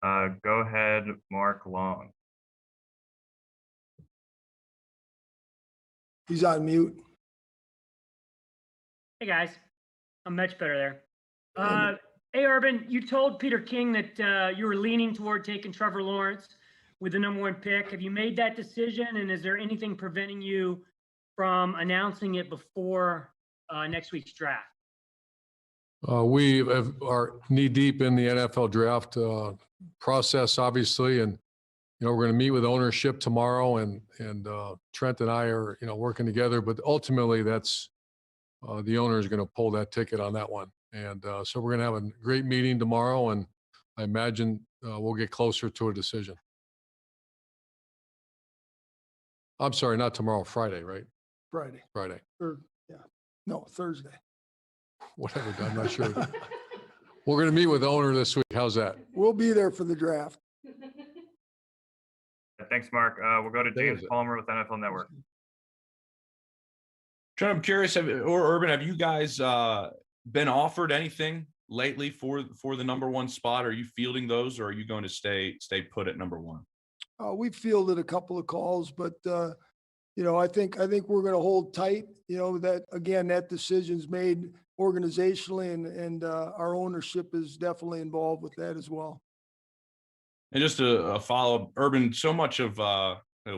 Go ahead, Mark Long. He's on mute. Hey guys, I'm much better there. Hey Urban, you told Peter King that you were leaning toward taking Trevor Lawrence with the #1 pick. Have you made that decision, and is there anything preventing you from announcing it before next week's draft? Are knee deep in the NFL draft process, obviously, and we're going to meet with ownership tomorrow, and Trent and I are working together. But ultimately, that's the owner is going to pull that ticket on that one, and so we're going to have a great meeting tomorrow, and I imagine we'll get closer to a decision. I'm sorry, not tomorrow, Friday, right? Friday. Friday. No, Thursday. Whatever, I'm not sure. We're going to meet with the owner this week. How's that? We'll be there for the draft. Thanks, Mark. We'll go to James Palmer with NFL Network. Trent, I'm curious, or Urban, have you guys been offered anything lately for the #1 spot? Are you fielding those, or are you going to stay put at #1? We fielded a couple of calls, but I think we're going to hold tight. That again, that decision's made organizationally, and our ownership is definitely involved with that as well. And just a follow-up, Urban, so much of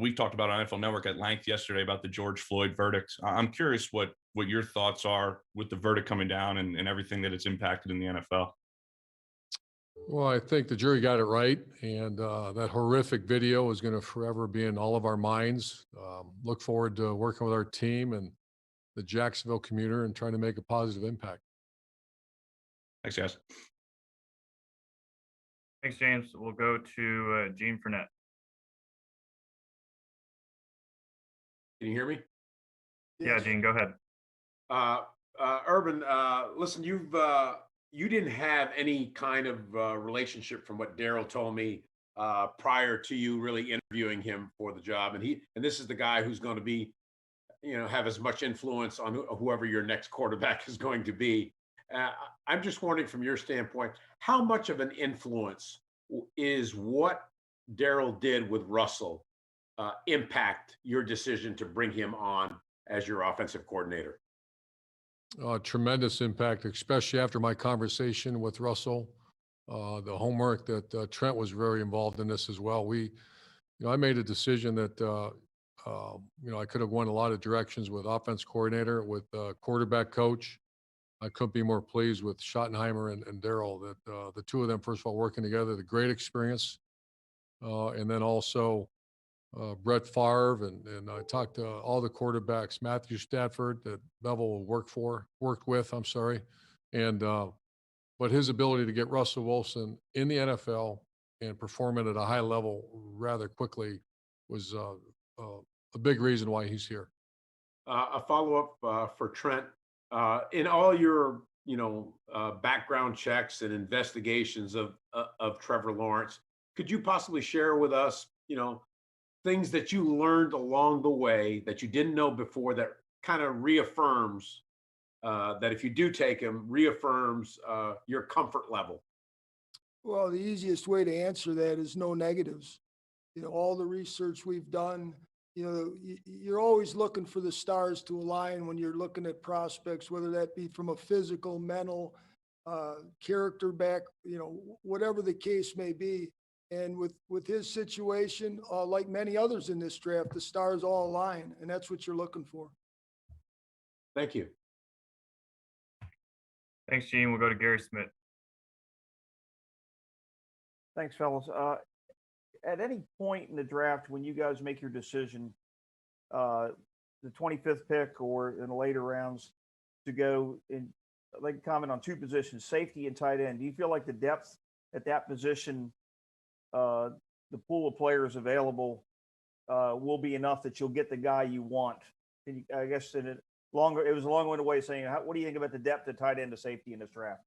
we talked about on NFL Network at length yesterday about the George Floyd verdict. I'm curious what your thoughts are with the verdict coming down and everything that it's impacted in the NFL. Well, I think the jury got it right, and that horrific video is going to forever be in all of our minds. Look forward to working with our team and the Jacksonville community and trying to make a positive impact. Thanks, guys. Thanks, James. We'll go to Gene Fournette. Can you hear me? Yeah, Gene, go ahead. Urban, listen, you didn't have any kind of relationship, from what Daryl told me, prior to you really interviewing him for the job, and this is the guy who's going to be, have as much influence on whoever your next quarterback is going to be. I'm just wondering, from your standpoint, how much of an influence is what Daryl did with Russell impact your decision to bring him on as your offensive coordinator? Tremendous impact, especially after my conversation with Russell. The homework that Trent was very involved in this as well. I made a decision that I could have went a lot of directions with offense coordinator, with quarterback coach. I couldn't be more pleased with Schottenheimer and Daryl, that the two of them, first of all, working together, the great experience. And then also Brett Favre, and I talked to all the quarterbacks, Matthew Stafford, that Bevel worked with, and but his ability to get Russell Wilson in the NFL and performing at a high level rather quickly was a big reason why he's here. A follow-up for Trent. In all your background checks and investigations of Trevor Lawrence, could you possibly share with us things that you learned along the way that you didn't know before, that kind of reaffirms that if you do take him, reaffirms your comfort level? Well, the easiest way to answer that is no negatives. All the research we've done, you're always looking for the stars to align when you're looking at prospects, whether that be from a physical, mental, character back, whatever the case may be. And with his situation, like many others in this draft, the stars all align, and that's what you're looking for. Thank you. Thanks, Gene. We'll go to Gary Smith. Thanks, fellas. At any point in the draft, when you guys make your decision, the 25th pick or in the later rounds, to go in, I'd like to comment on two positions, safety and tight end. Do you feel like the depth at that position, the pool of players available, will be enough that you'll get the guy you want? And I guess it was a long-winded way of saying, what do you think about the depth of tight end to safety in this draft?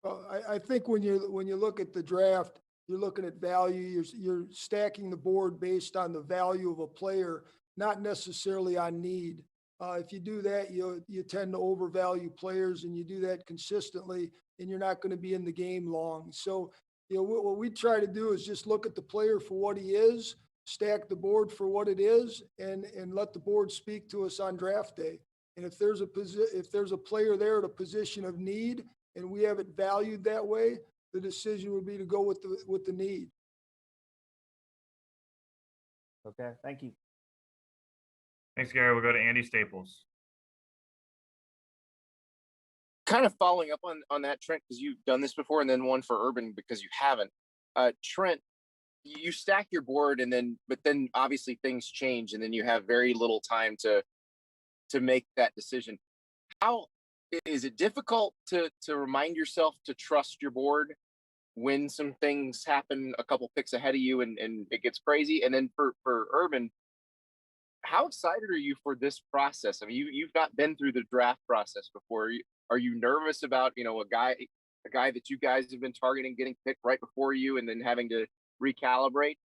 Well, I think when you look at the draft, you're looking at value. You're stacking the board based on the value of a player, not necessarily on need. If you do that, you tend to overvalue players, and you do that consistently, and you're not going to be in the game long. So what we try to do is just look at the player for what he is, stack the board for what it is, and let the board speak to us on draft day. And if there's a player there at a position of need and we have it valued that way, the decision would be to go with the need. Okay, thank you. Thanks, Gary. We'll go to Andy Staples. Kind of following up on that, Trent, because you've done this before, and then one for Urban because you haven't. Trent, you stack your board, but then obviously things change, and then you have very little time to make that decision. How is it difficult to remind yourself to trust your board when some things happen a couple picks ahead of you and it gets crazy? And then for Urban, how excited are you for this process? I mean, you've not been through the draft process before. Are you nervous about, a guy that you guys have been targeting getting picked right before you and then having to recalibrate?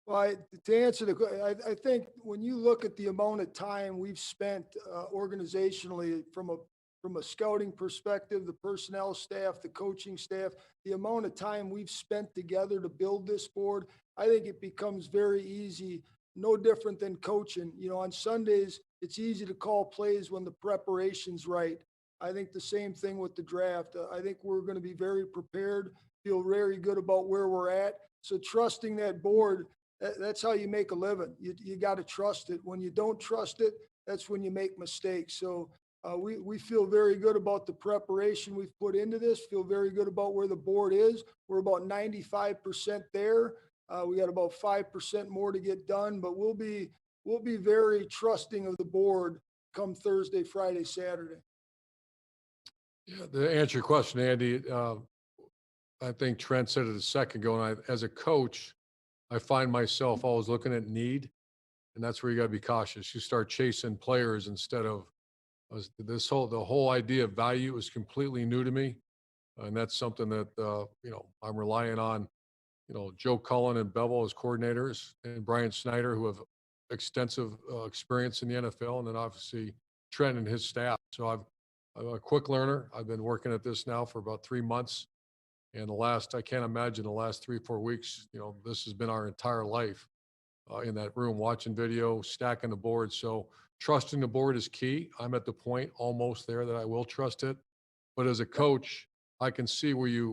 Well, to answer the question, I think when you look at the amount of time we've spent organizationally from a scouting perspective, the personnel staff, the coaching staff, the amount of time we've spent together to build this board, I think it becomes very easy, no different than coaching. On Sundays, it's easy to call plays when the preparation's right. I think the same thing with the draft. I think we're going to be very prepared, feel very good about where we're at. So trusting that board, that's how you make a living. You got to trust it. When you don't trust it, that's when you make mistakes. So we feel very good about the preparation we've put into this, feel very good about where the board is. We're about 95% there. We got about 5% more to get done, but we'll be very trusting of the board come Thursday, Friday, Saturday. Yeah, to answer your question, Andy, I think Trent said it a second ago, and as a coach, I find myself always looking at need, and that's where you got to be cautious. You start chasing players instead of the whole idea of value is completely new to me, and that's something that I'm relying on. Joe Cullen and Bevel as coordinators, and Brian Snyder, who have extensive experience in the NFL, and then obviously Trent and his staff. So I'm a quick learner. I've been working at this now for about 3 months. And I can't imagine the last 3-4 weeks, this has been our entire life in that room, watching video, stacking the board. So trusting the board is key. I'm at the point almost there that I will trust it. But as a coach, I can see where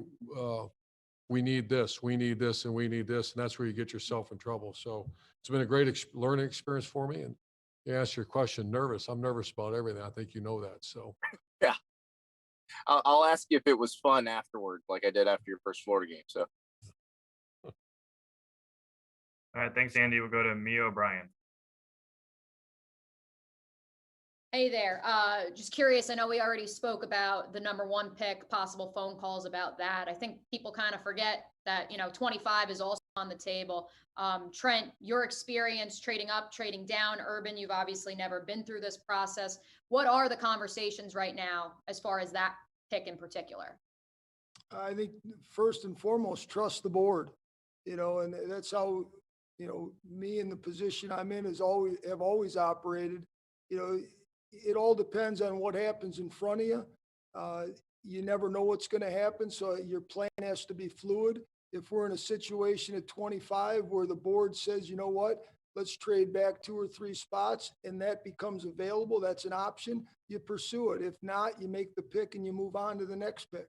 we need this, and we need this. And that's where you get yourself in trouble. So it's been a great learning experience for me. And you ask your question, nervous. I'm nervous about everything. I think you know that. So Yeah. I'll ask you if it was fun afterward, like I did after your first Florida game. So, All right. Thanks, Andy. We'll go to Mia O'Brien. Hey there. Just curious. I know we already spoke about the number 1 pick, possible phone calls about that. I think people kind of forget that, 25 is also on the table. Trent, your experience trading up, trading down, Urban, you've obviously never been through this process. What are the conversations right now as far as that pick in particular? I think first and foremost, trust the board, and that's how, me in the position I'm in have always operated. It all depends on what happens in front of you. You never know what's going to happen. So your plan has to be fluid. If we're in a situation at 25 where the board says, you know what, let's trade back 2 or 3 spots, and that becomes available, that's an option, you pursue it. If not, you make the pick and you move on to the next pick.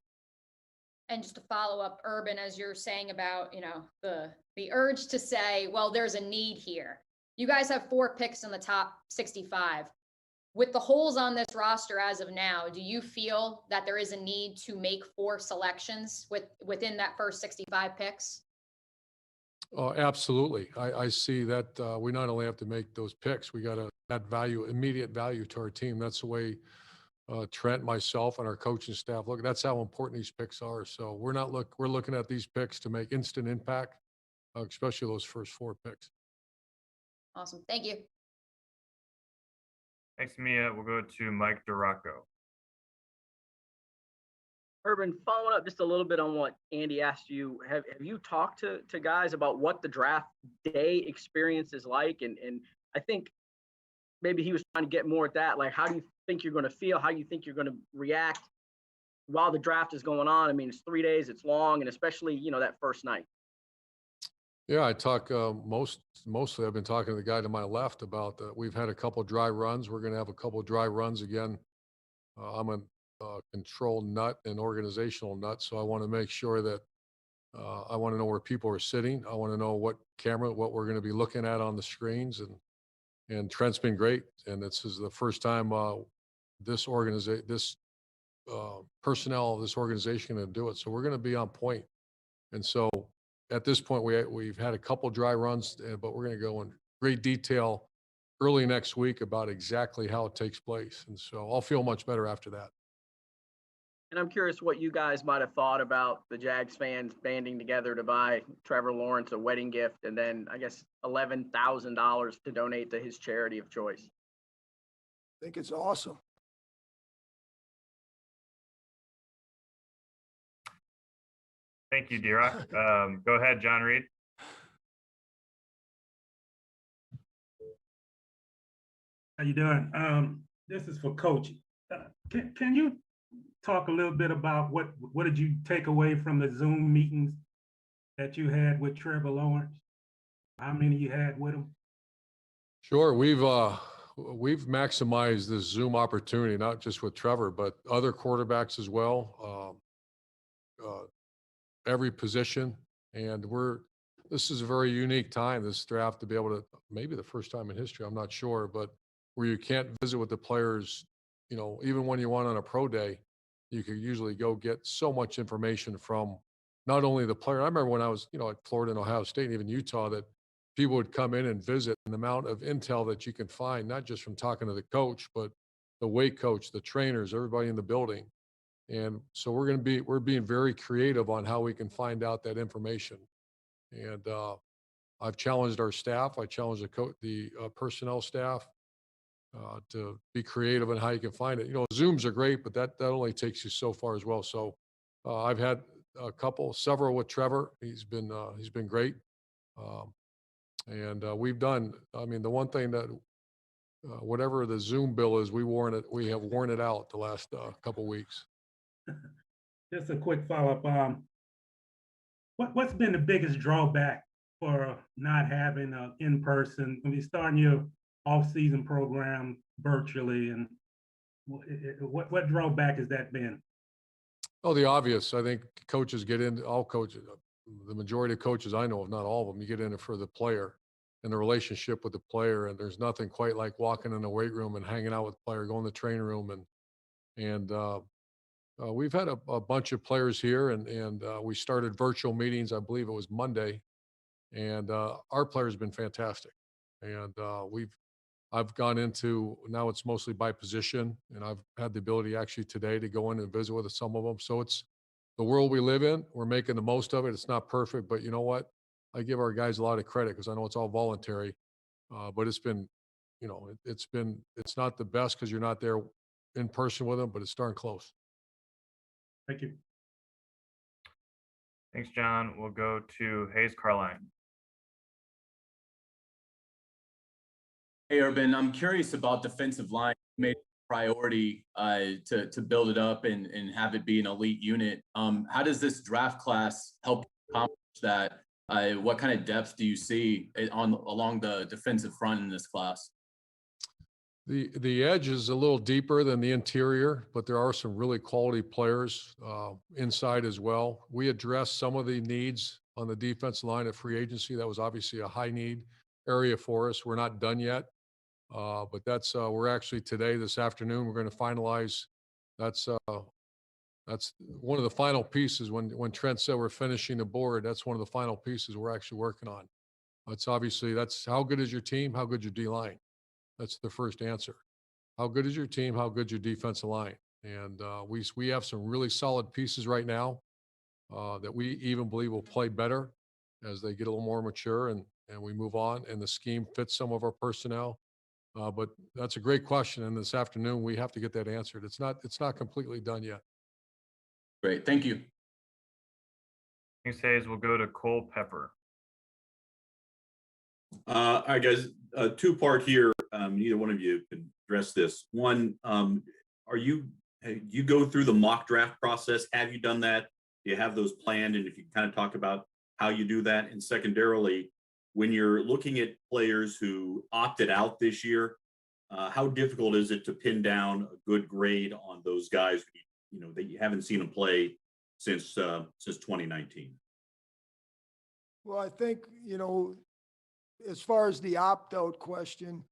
And just to follow up, Urban, as you're saying about, the urge to say, well, there's a need here. You guys have 4 picks in the top 65. With the holes on this roster as of now, do you feel that there is a need to make 4 selections within that first 65 picks? absolutely. I see that we not only have to make those picks, we got to add immediate value to our team. That's the way Trent, myself, and our coaching staff look. That's how important these picks are. So we're looking at these picks to make instant impact, especially those first 4 picks. Awesome. Thank you. Thanks, Mia. We'll go to Mike DeRocco. Urban, following up just a little bit on what Andy asked you, have you talked to guys about what the draft day experience is like? And I think maybe he was trying to get more at that. Like, how do you think you're going to feel? How do you think you're going to react while the draft is going on? I mean, it's 3 days, it's long, and especially, that first night. Yeah, I talk mostly. I've been talking to the guy to my left about we've had a couple dry runs. We're going to have a couple dry runs again. I'm a control nut and organizational nut, so I want to make sure that I want to know where people are sitting. I want to know what we're going to be looking at on the screens, and Trent's been great. And this is the first time this personnel of this organization going to do it. So we're going to be on point. And so at this point, we've had a couple dry runs, but we're going to go in great detail early next week about exactly how it takes place. And so I'll feel much better after that. And I'm curious what you guys might have thought about the Jags fans banding together to buy Trevor Lawrence a wedding gift, and then I guess $11,000 to donate to his charity of choice. I think it's awesome. Thank you, D-Rock. Go ahead, John Reed. How you doing? This is for Coach. Can you talk a little bit about what did you take away from the Zoom meetings that you had with Trevor Lawrence? How many you had with him? Sure, we've maximized this Zoom opportunity, not just with Trevor, but other quarterbacks as well. Every position, and this is a very unique time, this draft, to be able to, maybe the first time in history, I'm not sure, but where you can't visit with the players, even when you want on a pro day, you could usually go get so much information from not only the player. I remember when I was, at Florida and Ohio State and even Utah, that people would come in and visit, and the amount of intel that you can find, not just from talking to the coach, but the weight coach, the trainers, everybody in the building. And so we're being very creative on how we can find out that information. And I've challenged our staff. I challenged the personnel staff to be creative in how you can find it. Zooms are great, but that only takes you so far as well. So I've had several with Trevor. He's been great. And we've done, the one thing that whatever the Zoom bill is, we have worn it out the last couple weeks. Just a quick follow-up. What's been the biggest drawback for not having in-person? Starting your off-season program virtually, and what drawback has that been? Oh, the obvious. I think coaches get in, all coaches, the majority of coaches I know of, not all of them, you get in it for the player and the relationship with the player. And there's nothing quite like walking in the weight room and hanging out with the player, going to the training room. And we've had a bunch of players here, and we started virtual meetings, I believe it was Monday. And our players have been fantastic. And I've gone into, now it's mostly by position, and I've had the ability actually today to go in and visit with some of them. So it's the world we live in. We're making the most of it. It's not perfect, but you know what? I give our guys a lot of credit because I know it's all voluntary, but it's been, it's not the best because you're not there in person with them, but it's darn close. Thank you. Thanks, John. We'll go to Hayes Carline. Hey, Urban, I'm curious about defensive line. You made a priority to build it up and have it be an elite unit. How does this draft class help accomplish that? What kind of depth do you see along the defensive front in this class? The edge is a little deeper than the interior, but there are some really quality players inside as well. We addressed some of the needs on the defensive line at free agency. That was obviously a high need area for us. We're not done yet, but that's we're actually this afternoon, we're going to finalize. That's one of the final pieces. When Trent said we're finishing the board, that's one of the final pieces we're actually working on. That's how good is your team? How good your D line? That's the first answer. How good is your team? How good is your defensive line? And we have some really solid pieces right now that we even believe will play better as they get a little more mature and we move on and the scheme fits some of our personnel. But that's a great question. And this afternoon, we have to get that answered. It's not completely done yet. Great. Thank you. Thanks, Hayes. We'll go to Cole Pepper. I guess two-part here. Neither one of you can address this. One, are you you go through the mock draft process. Have you done that? Do you have those planned? And if you kind of talk about how you do that, and secondarily, when you're looking at players who opted out this year, how difficult is it to pin down a good grade on those guys, that you haven't seen them play since 2019? Well, I think, as far as the opt-out question,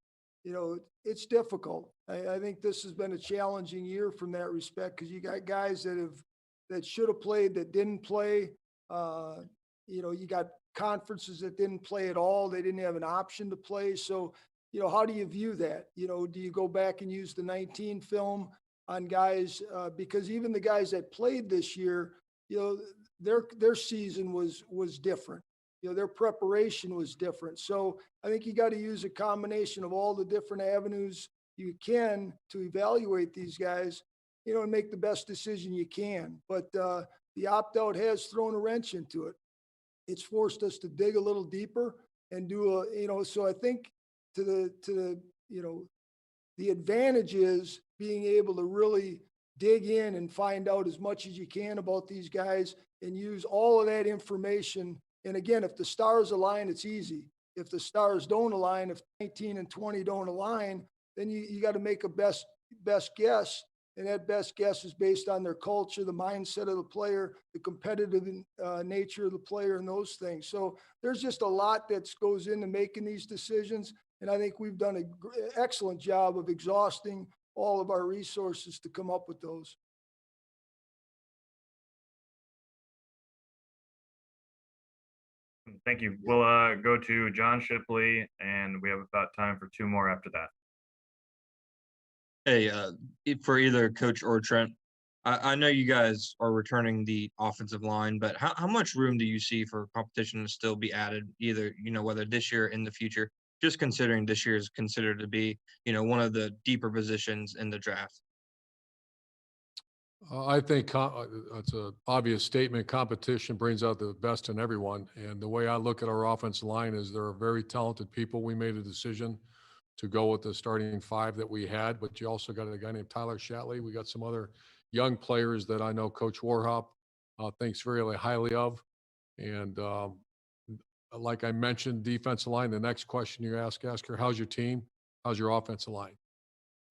it's difficult. I think this has been a challenging year from that respect, because you got guys that should have played that didn't play. You got conferences that didn't play at all. They didn't have an option to play. So, how do you view that? Do you go back and use the 19 film on guys? Because even the guys that played this year, their season was different. Their preparation was different. So I think you got to use a combination of all the different avenues you can to evaluate these guys, and make the best decision you can. But the opt-out has thrown a wrench into it. It's forced us to dig a little deeper and do so I think the advantage is being able to really dig in and find out as much as you can about these guys and use all of that information. And again, if the stars align, it's easy. If the stars don't align, if 19 and 20 don't align, then you got to make a best guess. And that best guess is based on their culture, the mindset of the player, the competitive nature of the player, and those things. So there's just a lot that goes into making these decisions. And I think we've done an excellent job of exhausting all of our resources to come up with those. Thank you. We'll go to John Shipley, and we have about time for two more after that. Hey, for either Coach or Trent, I know you guys are returning the offensive line, but how much room do you see for competition to still be added, either, whether this year or in the future, just considering this year is considered to be, one of the deeper positions in the draft? I think it's an obvious statement. Competition brings out the best in everyone. And the way I look at our offensive line is there are very talented people. We made a decision to go with the starting five that we had, but you also got a guy named Tyler Shatley. We got some other young players that I know Coach Warhop thinks very highly of. And like I mentioned, defensive line, the next question you ask her, how's your team? How's your offensive line?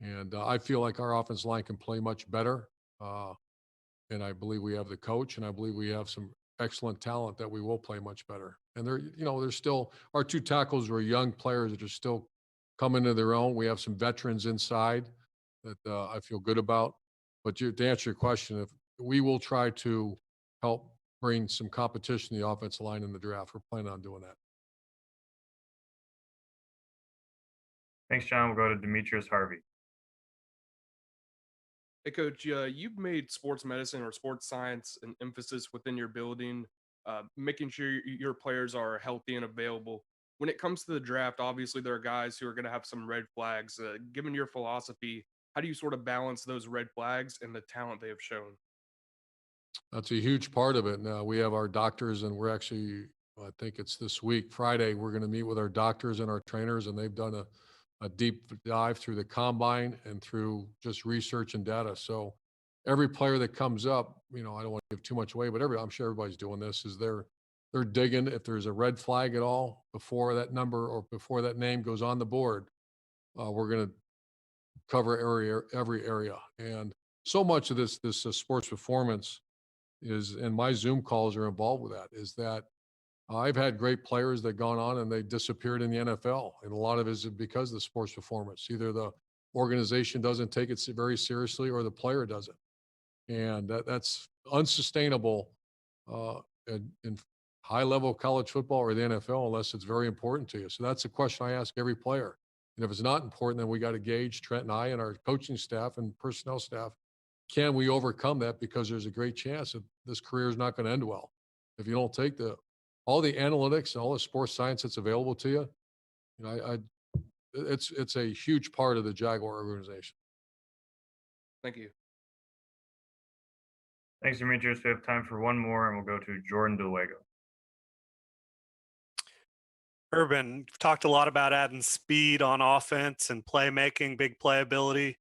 And I feel like our offensive line can play much better. And I believe we have the coach, and I believe we have some excellent talent that we will play much better. And there's still, our two tackles were young players that are still coming to their own. We have some veterans inside that I feel good about. But to answer your question, if we will try to help bring some competition to the offensive line in the draft, we're planning on doing that. Thanks, John. We'll go to Demetrius Harvey. Hey, Coach, you've made sports medicine or sports science an emphasis within your building, making sure your players are healthy and available. When it comes to the draft, obviously there are guys who are going to have some red flags. Given your philosophy, how do you sort of balance those red flags and the talent they have shown? That's a huge part of it. Now we have our doctors, and we're actually, I think it's this week, Friday, we're going to meet with our doctors and our trainers, and they've done a deep dive through the combine and through just research and data. So every player that comes up, I don't want to give too much away, but I'm sure everybody's doing this, is they're digging. If there's a red flag at all before that number or before that name goes on the board, we're going to cover every area. And so much of this sports performance is, and my Zoom calls are involved with that, is that I've had great players that gone on and they disappeared in the NFL. And a lot of it is because of the sports performance. Either the organization doesn't take it very seriously or the player doesn't. And that's unsustainable in high-level college football or the NFL unless it's very important to you. So that's a question I ask every player. And if it's not important, then we got to gauge, Trent and I and our coaching staff and personnel staff, can we overcome that? Because there's a great chance that this career is not going to end well. If you don't take all the analytics and all the sports science that's available to you, it's a huge part of the Jaguar organization. Thank you. Thanks, Demetrius. We have time for one more, and we'll go to Jordan DeLuego. Urban, you've talked a lot about adding speed on offense and playmaking, big playability.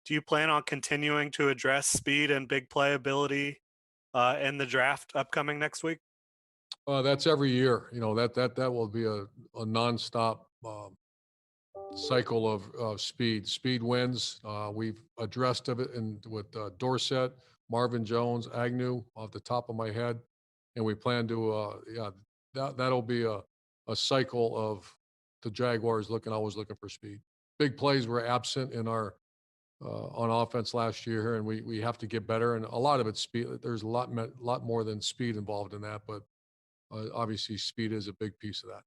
do you plan on continuing to address speed and big playability in the draft upcoming next week? That's every year. You know, that will be a nonstop cycle of speed. Speed wins. We've addressed it with Dorsett, Marvin Jones, Agnew off the top of my head, and we plan to that'll be a cycle of the Jaguars always looking for speed. Big plays were absent in our on offense last year, and we have to get better. And a lot of it's speed. There's a lot more than speed involved in that, but obviously speed is a big piece of that.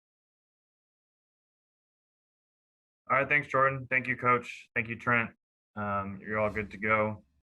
All right, thanks, Jordan. Thank you, Coach. Thank you, Trent. You're all good to go.